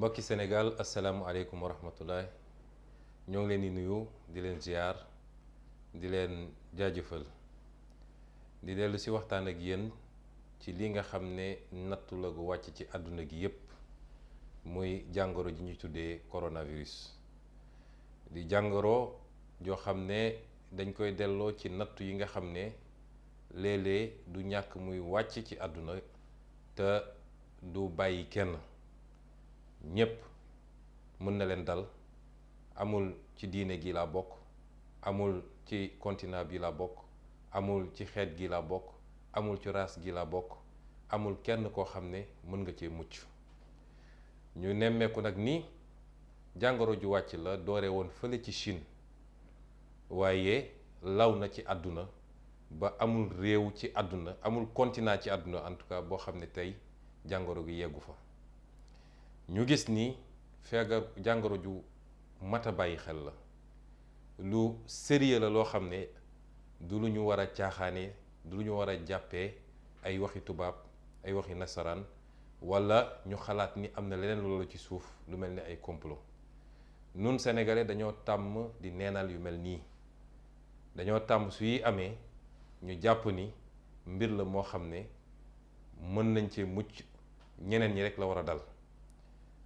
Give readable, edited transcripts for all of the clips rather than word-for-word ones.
mbokki Sénégal asalaamualeykum wa rahmatullah ñoo ngi leen di nuyu di leen ziar di leen jaajëfal di dellu ci waxtaan ak yéen ci li nga xam ne nattu la gu wàcc ci àdduna gi yépp muy jàngoro ji ñu tuddee coronavirus di jàngoro joo xam ne dañ koy delloo ci nattu yi nga xam ne léeg-léeg du ñàkk muy wàcc ci àdduna te du bàyyi kenn ñépp mën na leen dal. amul ci diine gi la bokk, amul ci continent bi la bokk, amul ci xeet gi la bokk, amul ci race gi la bokk, amul kenn koo xam ne mën nga cee mucc. ñu nemmeeku nag ni jàngoro ju wàcc la doore woon fële ci Chine waaye law na ci àdduna ba amul réew ci àdduna, amul continent ci àdduna en tout cas boo xam ne tey jàngoro gi yeggu fa. ñu gis ni feegar jàngoro ju mata bàyyi xel la, lu sérieux la loo xam ne du lu ñu war a caaxaane, du lu ñu war a jàppee ay waxi tubaab, ay waxi nasaraan, wala ñu xalaat ni am na leneen loolu ci suuf lu mel ni ay complot. nun sénégalais dañoo tàmm di neenal yu mel nii, dañoo tàmm suy amee ñu jàpp ni mbir la moo xam ne mën nañ cee mucc, ñeneen ñi rek la war a dal.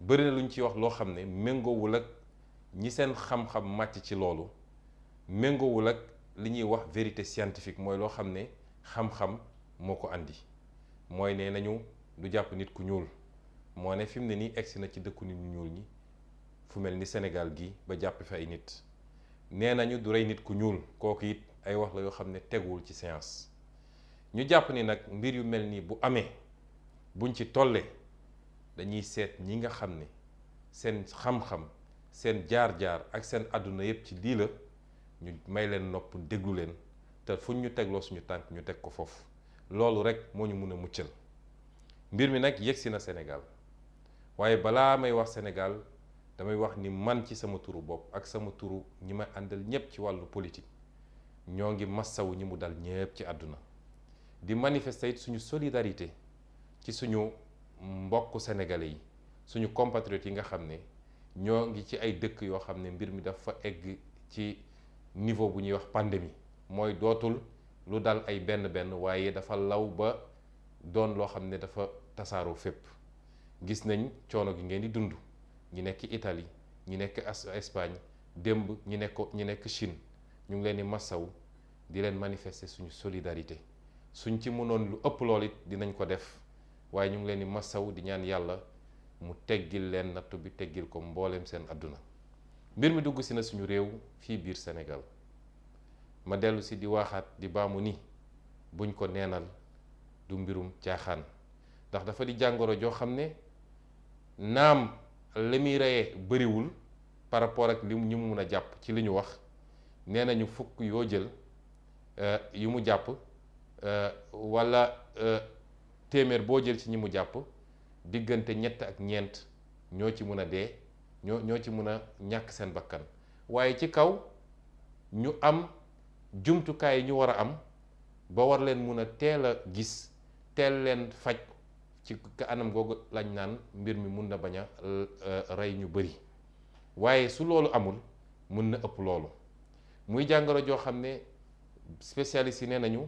bëri na lu ñu ci wax loo xam ne méngoowul ak ñi seen xam-xam màcc ci loolu, méngoowul ak li ñuy wax vérité scientifique, mooy loo xam ne xam-xam moo ko andi. mooy ne nañu du jàpp nit ku ñuul, moo ne fi mu ne nii egsi na ci dëkku nit ñu ñuul ñi fu mel ni Sénégal gi ba jàpp fi ay nit. nee nañu du rey nit ku ñuul, kooku it ay wax la yoo xam ne teguwul ci science. ñu jàpp ni nag mbir yu mel nii bu amee, buñ ci tollee dañuy seet ñi nga xam ne seen xam-xam, seen jaar-jaar ak seen àdduna yépp ci lii la, ñu may leen nopp déglu leen, te fuñ ñu tegloo suñu tànk ñu teg ko foofu. loolu rek moo ñu mun a muccal. mbir mi nag yegsi na Sénégal, waaye balaa may wax Sénégal damay wax ni man ci sama turu bopp ak sama turu ñi ma àndal ñépp ci wàllu politique ñoo ngi massawu ñi mu dal ñépp ci àdduna, di manifester it suñu solidarité ci suñu mbokk sénégalais yi, suñu compatriotes yi nga xam ne ñoo ngi ci ay dëkk yoo xam ne mbir mi dafa egg ci niveau bu ñuy wax pandémie, mooy dootul lu dal ay benn waaye dafa law ba doon loo xam ne dafa tasaaroo fépp. gis nañ coono gi ngeen di dund, ñi nekk Italie, ñi nekk Espagne, démb ñi nekk Chine, ñu ngi leen di massaw, di leen manifester suñu solidarité. suñ ci mënoon lu ëpp lool it dinañ ko def, waaye ñu ngi leen di massaw di ñaan yàlla mu teggil leen nattu bi, teggil ko mbooleem seen àdduna. mbir mi dugg si na suñu réew fii biir Sénégal, ma dellu si di waxaat di baamu ni buñ ko neenal, du mbirum caaxaan, ndax dafa di jàngoro joo xam ne naam li muy reyee bëriwul par rapport ak li ñu mun a jàpp. ci li ñu wax nee nañu fukk yoo jël yu mu jàpp wala téeméer boo jël ci ñi mu jàpp, diggante 3 ak 4 ñoo ci mun a dee, ñoo ci mun a ñàkk seen bakkan. waaye ci kaw ñu am jumtukaay yi ñu war a am ba war leen mun a teel a gis, teel leen faj ci anam googu lañ naan mbir mi mun na bañ a rey ñu bëri. waaye su loolu amul mun na ëpp loolu. muy jàngoro joo xam ne spécialiste yi nee nañu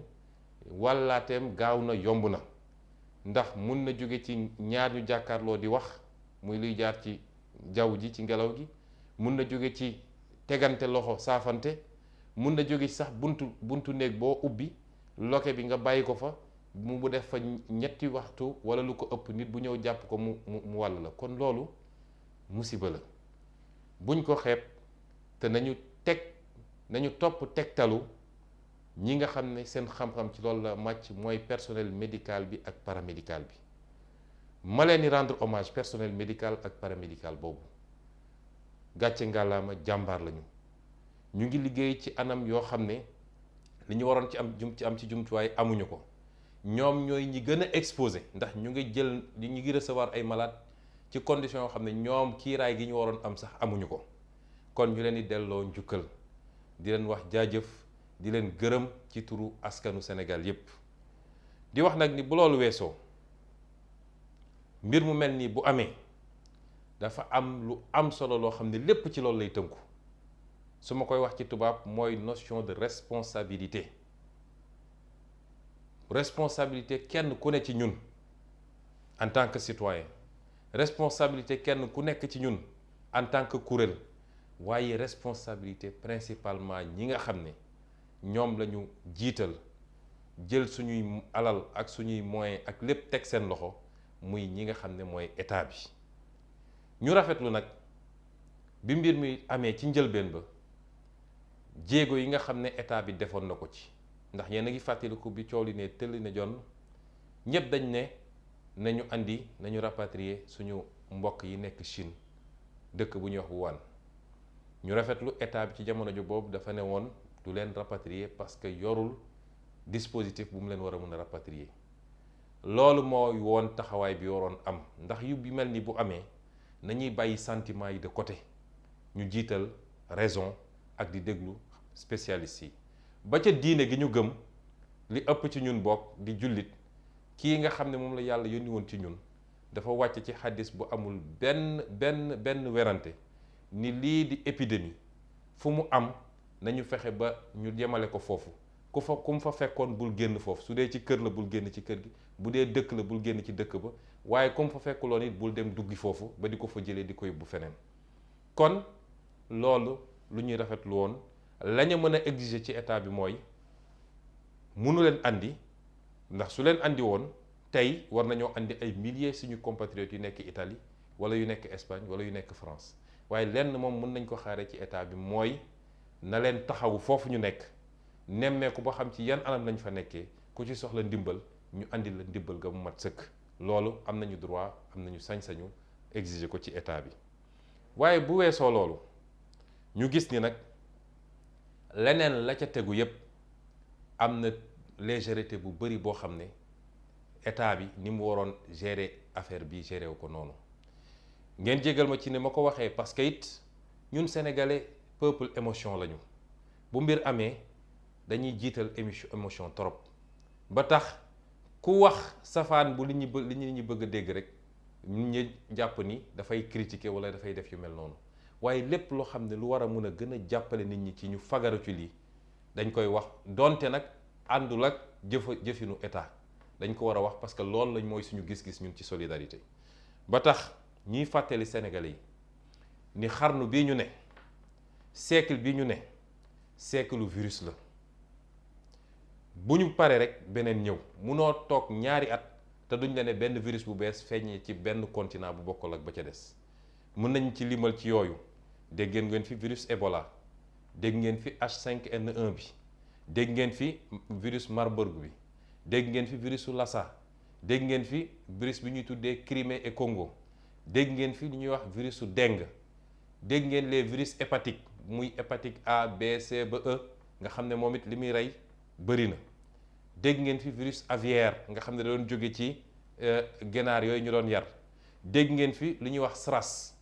wàllaateem gaaw na, yomb na, ndax mun na jóge ci ñaar ñu jàkkaarloo di wax, muy luy jaar ci jaww ji, ci ngelaw gi, mun na jóge ci tegante loxo, saafante, mun na jóge ci sax buntu néeg boo ubbi loke bi nga bàyyi ko fa mu def fa 3 waxtu wala lu ko ëpp, nit bu ñëw jàpp ko mu wàll la. kon loolu musiba la, buñ ko xeeb, te nañu topp tegtalu ñi nga xam ne seen xam-xam ci loolu la màcc, mooy personnel médical bi ak paramédical bi. ma leen di rendre hommage personnel médical ak paramédical boobu, gàcce ngàllaama, jàmbaar lañu. ñu ngi liggéey ci anam yoo xam ne li ñu waroon ci am ci jumtuwaay amuñu ko. ñoom ñooy ñi gën a exposé, ndax ñu ngi recevoir ay malade ci condition yoo xam ne ñoom kiiraay gi ñu waroon am sax amuñu ko. kon ñu leen di delloo njukkal, di leen wax jaajëf, di leen gërëm ci turu askanu Sénégal yépp. di wax nag ni bu loolu weesoo, mbir mu mel nii bu amee dafa am lu am solo loo xam ne lépp ci loolu lay tënku su ma koy wax ci tubaab mooy notion de responsabilité. Responsabilité kenn ku ne ci ñun en tant que citoyen, responsabilité kenn ku nekk ci ñun en tant que kuréel, waaye responsabilité principalement ñi nga xam ne ñoom la ñu jiital jël suñuy alal ak suñuy moyens ak lépp teg seen loxo, muy ñi nga xam ne mooy état bi. ñu rafetlu nag bi mbir mi amee ci njëlbeen ba jéego yi nga xam ne état bi defoon na ko ci, ndax yéen a ngi fàttaliku bi coow li ne tëll ne jonn ñëpp dañ ne nañu rapatrier suñu mbokk yi nekk Chine dëkk bu ñuy wax Wuhan. ñu rafetlu état bi ci jamono ju boobu dafa ne woon du leen rapatrier parce que yorul dispositif bu mu leen war a mën a rapatrier. loolu mooy woon taxawaay bi waroon am, ndax yu bi mel ni bu amee nañuy bàyyi sentiment yi de côté ñu jiital raison ak di déglu spécialistes yi. ba ca diine gi ñu gëm li ëpp ci ñun bokk di jullit, kii nga xam ne moom la yàlla yónni woon ci ñun dafa wàcc ci xaddis bu amul benn werante ni lii di épidémie fu mu am nañu fexe ba ñu yemale ko foofu. ku mu fa fekkoon bul génn foofu, su dee ci kër la bul génn ci kër gi, bu dee dëkk la bul génn ci dëkk ba, waaye ku mu fa fekkuloon it bul dem duggi foofu ba di ko fa jëlee di ko yóbbu feneen. kon loolu lu ñuy rafetlu woon. lañu mën a exiger ci état bi mooy mënu leen andi, ndax su leen andi woon tey war nañoo andi ay milliers suñu compatriotes yu nekk Italie wala yu nekk Espagne wala yu nekk France, waaye lenn moom mën nañ ko xaaree ci état bi mooy na leen taxawu foofu ñu nekk, nemmeeku ba xam ci yan anam lañ fa nekkee, ku ci soxla ndimbal ñu andi la ndimbal ga mu mat sëkk. loolu am nañu droit, am nañu sañ-sañu exiger ko ci état bi. waaye bu weesoo loolu ñu gis ni nag leneen la ca tegu yépp am na légèreté bu bari boo xam ne état bi ni mu waroon gérer affaire bi gérer wu ko noonu. ngeen jégal ma ci ne ma ko waxee parce que it ñun sénégalais peuple émotion lañu. bu mbir amee dañuy jiital émotion trop ba tax ku wax safaan bu li nit ñi bëgg a dégg rek ñun ñi jàpp ni dafay critiquer wala dafay def yu mel noonu. waaye lépp loo xam ne lu war a mën a gën a jàppale nit ñi ci ñu fagaru ci lii dañ koy wax, donte nag àndul ak jëfinu état dañ ko war a wax parce que loolu lañ mooy suñu gis-gis ñun ci solidarité. ba tax ñiy fàttali Sénégalais yi ni xarnu bii ñu ne, siècle bi ñu ne siècle virus la. bu ñu paree rek beneen ñëw, munoo toog ñaari at te duñ la ne benn virus bu bees feeñee ci benn continent bu bokkul ak ba ca des. mën nañ ci limal ci yooyu dégg ngeen fi virus Ebola, dégg ngeen fi H5N1 bi, dégg ngeen fi virus Marburg bi, dégg ngeen fi virusu Lassa, dégg ngeen fi virus bi ñuy tuddee Crimée et Congo, dégg ngeen fi li ñuy wax virusu dengue, dégg ngeen les virus hépatiques muy hépatite A B C ba E nga xam ne moom it li muy rey bëri na. dégg ngeen fi virus aviaire nga xam ne da doon jóge ci ganaar yooyu ñu doon yar. dégg ngeen fi li ñuy wax SRAS.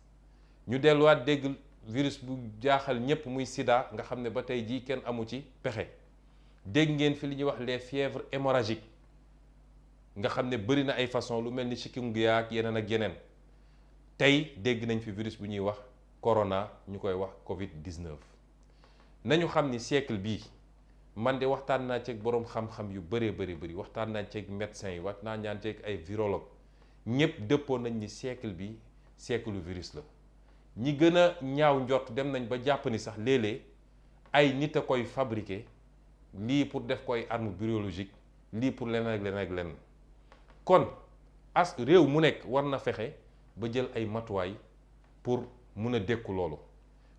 ñu delluwaat dégg virus bu jaaxal ñépp muy sida nga xam ne ba tey jii kenn amu ci pexe. dégg ngeen fi li ñuy wax les fièvres hémorragiques nga xam ne bëri na ay façon lu mel ni chikungunya ak yeneen ak yeneen. tey dégg nañ fi virus bu ñuy wax corona ñu koy wax Covid-19. nañu xam ni siècle bii man de waxtaan naa ceeg boroom xam-xam yu bëree bëri waxtaan naa ceeg médecins yi waxtaan naa ceeg ay virologue ñépp dëppoo nañ ni siècle bi siècle virus la. ñi gën a ñaaw njort dem nañ ba jàpp ni sax léeg-léeg ay nit a koy fabriquer lii pour def koy arme biologique lii pour leneen ak leneen ak leneen. kon as réew mu nekk war na fexe ba jël ay matuwaay pour mun a dékku loolu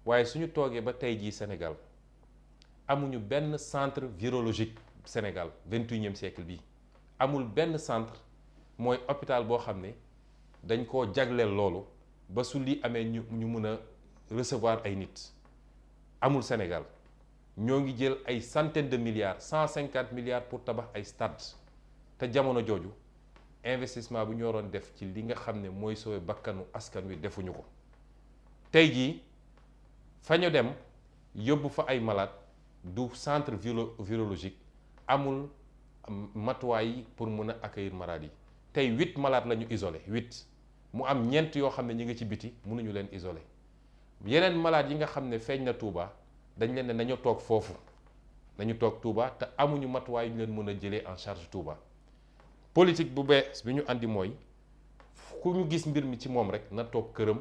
waaye suñu toogee ba tey jii Sénégal amuñu benn centre virologique. Sénégal 21e siècle bi amul benn centre mooy hôpital boo xam ne dañ koo jagleel loolu ba su lii amee ñu mun a recevoir ay nit. amul Sénégal. ñoo ngi jël ay centaines de milliards 150 milliards pour tabax ay stade te jamono jooju investissement bu ñu waroon def ci li nga xam ne mooy sauver bakkanu askan wi defuñu ko. tey jii fa ñu dem yóbbu fa ay malade du centre virologique amul matuwaay yi pour mun a accueillir malade yi. tey 8 malades la ñu isolé 8 mu am ñeent yoo xam ne ñi nga ci biti mënuñu leen isoler yeneen malade yi nga xam ne feeñ na Touba dañ leen ne nañu toog foofu nañu toog Touba te amuñu matuwaay yu ñu leen mën a jëlee en charge Touba politique bu bees bi ñu andi mooy ku ñu gis mbir mi ci moom rek na toog këram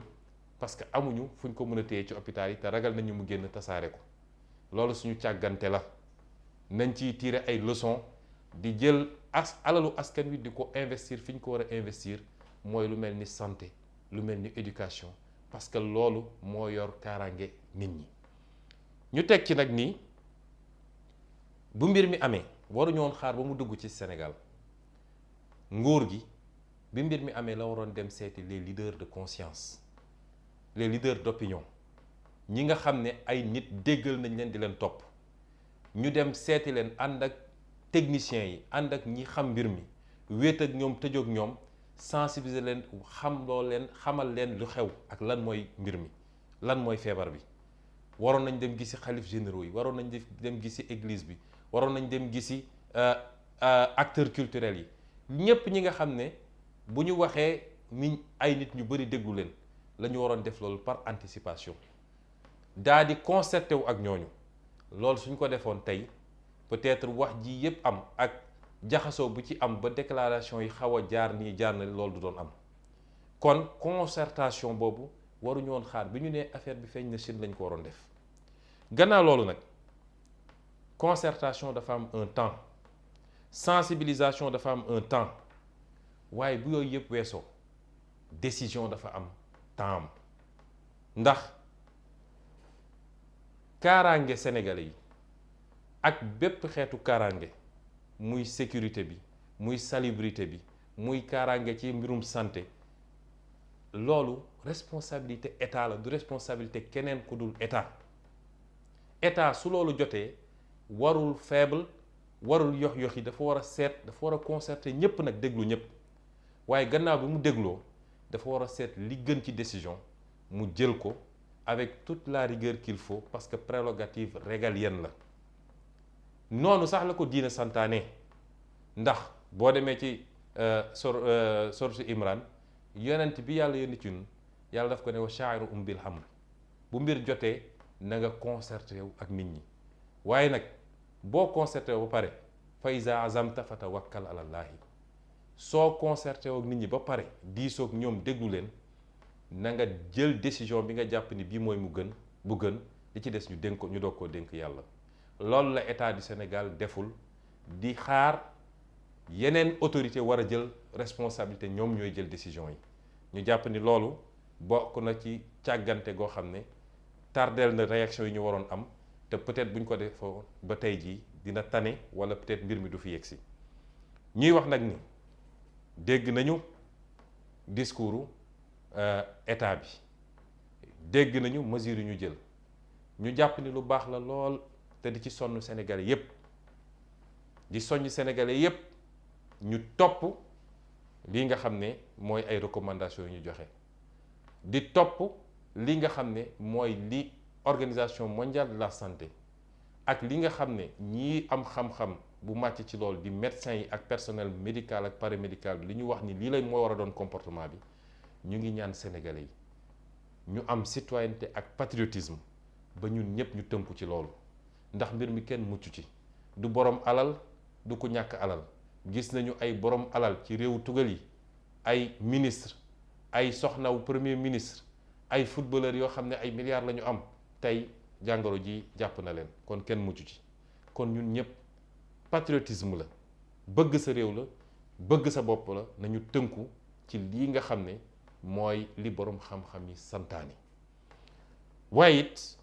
parce que amuñu fu ñu ko mën a téye ci hôpital yi te ragal nañu mu génn tasaare ko loolu suñu càggante la nañ ciy tirer ay leçons di jël alalu askan wi di ko investir fi ñu ko war a investir mooy lu mel ni santé lu mel ni éducation parce que loolu moo yor kaaraange nit ñi ñu teg ci nag nii bu mbir mi amee waruñu woon xaar ba mu dugg ci Sénégal nguur gi bi mbir mi amee la waroon dem seeti les leaders de conscience les leaders d'opinion ñi nga xam ne ay nit déggal nañ leen di leen topp ñu dem seeti leen ànd ak techniciens yi ànd ak ñi xam mbir mi wéet ak ñoom tëjoog ñoom sensibiliser leen xamal leen lu xew ak lan mooy mbir mi lan mooy feebar bi waroon nañ dem gisi xalif généraux yi waroon nañ dem gisi église bi waroon nañ dem gisi acteurs culturels yi ñépp ñi nga xam ne bu ñu waxee ni ay nit ñu bari déglu leen la ñu waroon def loolu par anticipation daa di concerté wu ak ñooñu loolu suñ ko defoon tey peut-être wax ji yépp am ak jaxasoo bu ci am ba déclaration yi xaw a jaar nii jaar na loolu du doon am kon concertation boobu waruñu woon xaar bi ñu nee affaire bi feeñ na Chine lañ ko waroon def gannaaw loolu nag concertation dafa am un temps sensibilisation dafa am un temps waaye bu yooyu yëpp weesoo décision dafa am temps ndax kaaraange sénégalais yi ak bépp xeetu kaaraange muy sécurité bi muy salubrité bi muy kaaraange ci mbirum santé loolu responsabilité état la du responsabilité keneen ku dul état su loolu jotee warul faible warul yox yi dafa war a seet dafa war a concerter ñépp nag déglu ñépp waaye gannaaw bi mu dégloo dafa war a seet li gën ci décision mu jël ko avec toute la rigueur qu'il faut parce que prérogative régalienne la noonu sax la ko diina santaane ndax boo demee ci sourate Imran yonent bi yàlla yónni ci ñun yàlla daf ko ne wa sha'iru bil amr bu mbir jotee na nga concerté wu ak nit ñi waaye nag boo concerté wu ba pare fa iza azamta fa tawakkal ala llaahi soo concerté wu ak nit ñi ba pare diisoog ñoom déglu leen na nga jël décision bi nga jàpp ni bii mooy bu gën li ci des ñu dénk ko ñu doog koo dénk yàlla loolu la état du Sénégal deful di xaar yeneen autorité war a jël responsabilité ñoom ñooy jël décision yi ñu jàpp ni loolu bokk na ci càggante goo xam ne tardeel na réaction yi ñu waroon am te peut-être bu ñu ko defoo ba tey jii dina tane wala peut-être mbir mi du fi yegsi ñuy wax nag ni dégg nañu discours état bi dégg nañu mesures yi ñu jël ñu jàpp ni lu baax la lool te di ci sonn Sénégalais yépp di soññ Sénégalais yépp ñu topp lii nga xam ne mooy ay recommandations yu ñu joxe di topp li nga xam ne mooy li organisation mondiale de la santé ak li nga xam ne ñii am xam-xam bu màcc ci loolu di médecins yi ak personnel médical ak paramédical bi li ñu wax ni lii lay moo war a doon comportement bi ñu ngi ñaan Sénégalais yi ñu am citoyenneté ak patriotisme ba ñun ñëpp ñu tënku ci loolu ndax mbir mi kenn mucc ci du borom alal du ko ñàkk alal gis nañu ay borom alal ci réewu tugal yi ay ministre ay soxnawu premier ministre ay footballeur yoo xam ne ay milliards la ñu am tey jàngoro ji jàpp na leen kon kenn mucc ci kon ñun ñëpp patriotisme la bëgg sa réew la bëgg sa bopp la nañu tënku ci lii nga xam ne mooy li borom xam-xam yi santaani waaye it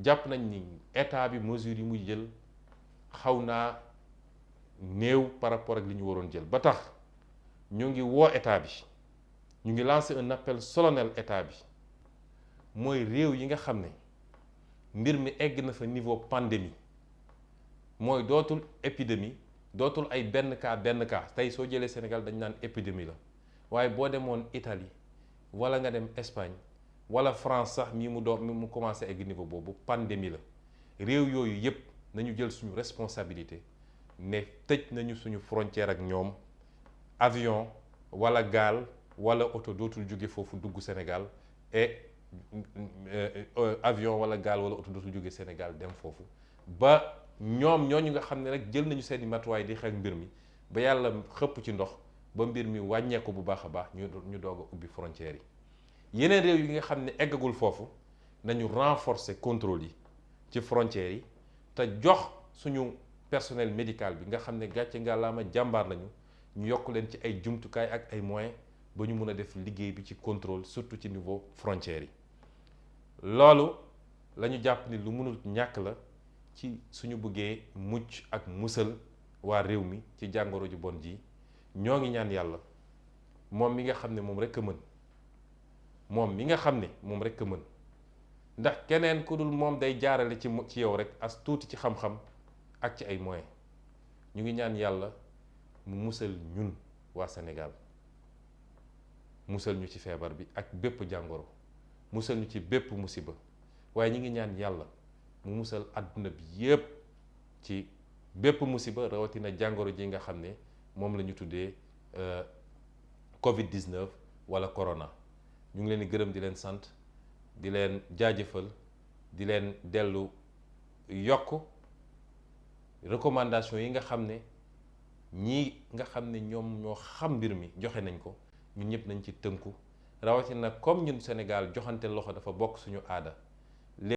jàpp nañ ni état bi mesures yi muy jël xaw naa néew par rapport ak li ñu waroon jël ba tax ñu ngi woo état bi ñu ngi lancer un appel solennel état bi mooy réew yi nga xam ne mbir mi egg na fa niveau pandémie mooy dootul épidémie dootul ay benn cas tey soo jëlee Sénégal dañ naan épidémie la waaye boo demoon Italie wala nga dem Espagne wala France sax mi mu commencé egg niveau boobu pandémie la réew yooyu yépp nañu jël suñu responsabilité ne tëj nañu suñu frontière ak ñoom avion wala gaal wala oto dootul jóge foofu dugg Sénégal et avion wala gaal wala oto dootul jóge Sénégal dem foofu ba ñoom ñooñu nga xam ne rek jël nañu seeni matuwaay di xeex mbir mi ba yàlla xëpp ci ndox ba mbir mi wàññeeku bu baax a baax ñu doog a ubbi frontières yi. yeneen réew yi nga xam ne eggagul foofu nañu renforcer contrôle yi ci frontières yi te jox suñu personnel médical bi nga xam ne gàcce ngàllaama jàmbaar lañu ñu yokk leen ci ay jumtukaay ak ay moyens ba ñu mun a def liggéey bi ci contrôle surtout ci niveau frontières yi. loolu la ñu jàpp ni lu mënul ñàkk la ci suñu bëggee mucc ak musal waa réew mi ci jàngoro ju bon ji. ñoo ngi ñaan yàlla moom mi nga xam ne moom rek a mën moom mi nga xam ne moom rek a mën ndax keneen ku dul moom day jaarale ci yow rek as tuuti ci xam-xam ak ci ay moyens. ñu ngi ñaan yàlla mu musal ñun waa Sénégal musal ñu ci feebar bi ak bépp jàngoro musal ñu ci bépp musiba waaye ñu ngi ñaan yàlla mu musal àdduna bi yépp ci bépp musiba rawatina jàngoro ji nga xam ne moom la ñu tuddee Covid-19 wala corona. ñu ngi leen di gërëm di leen sant di leen jaajëfal di leen dellu yokk recommandation yi nga xam ne ñii nga xam ne ñoom ñoo xam mbir mi joxe nañ ko ñun ñëpp nañ ci tënku rawatina comme ñun Sénégal joxante loxo dafa bokk suñu aada